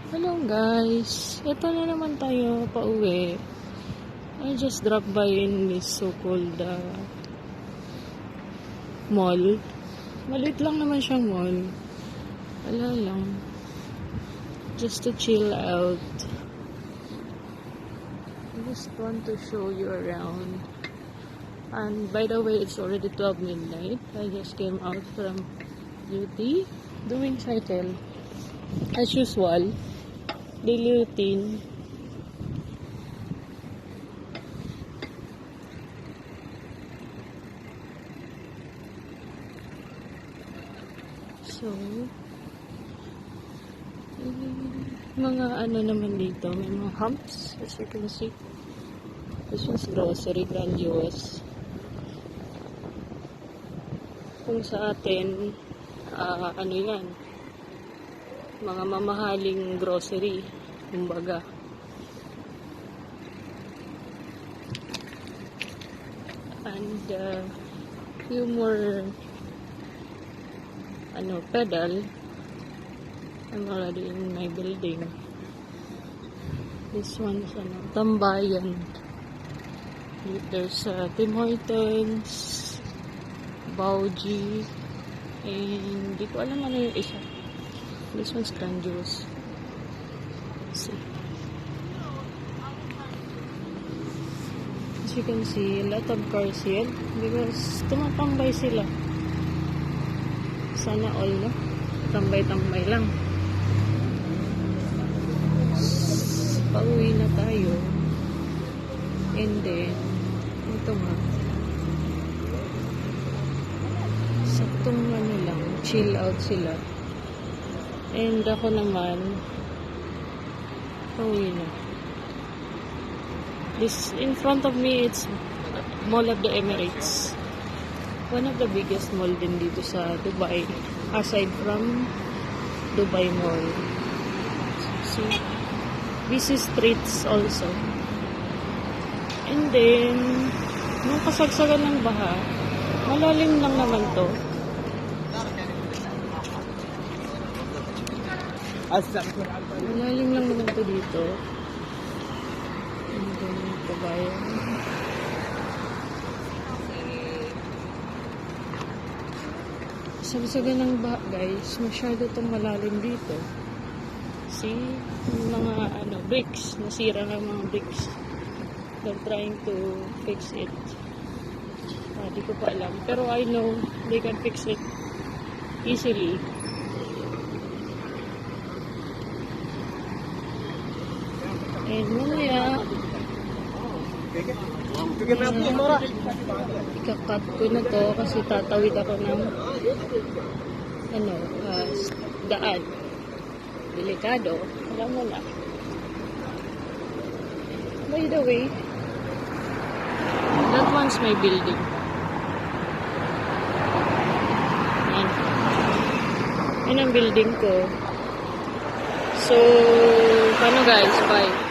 Hello guys, ito na naman tayo pauwi. I just dropped by in this so-called mall. Maliit lang naman siyang mall. Wala lang. Just to chill out. I just want to show you around. And by the way, it's already 12 midnight. I just came out from duty doing cycle. As usual, daily routine. So, mga ano naman dito, may mga humps, as you can see. This is grocery, grandiose. Kung sa atin, ano yan, mga mamahaling grocery, kumbaga. And few more pedal. I'm already in my building. This one's Tambayan. There's Tim Hortons, Bauji, and di ko alam ano yung isa. This one's grandiose. Let's see. As you can see, a lot of cars here because tumatambay sila. Sana all, no? Tambay-tambay lang. Pauwi na tayo. And then, ito nga. Saktong lang, chill out sila. And ako naman, pauwi na. This, in front of me, it's Mall of the Emirates. One of the biggest mall din dito sa Dubai. Aside from Dubai Mall. So, busy streets also. And then, nung kasagsagan ng baha, malalim lang naman to. Malalim lang naman to dito. And then, kabayan. Sabsagan ng baha, guys. Masyado itong malalim dito. See? Yung mga bricks. Nasira ng mga bricks. They're trying to fix it. Di ko pa alam. Pero I know they can fix it easily. And mamaya, ikakat ko na to kasi tatawid ako ng daan. Delikado. Alam mo na. By the way, that one's my building. Yan ang building ko. So, paano guys? Bye.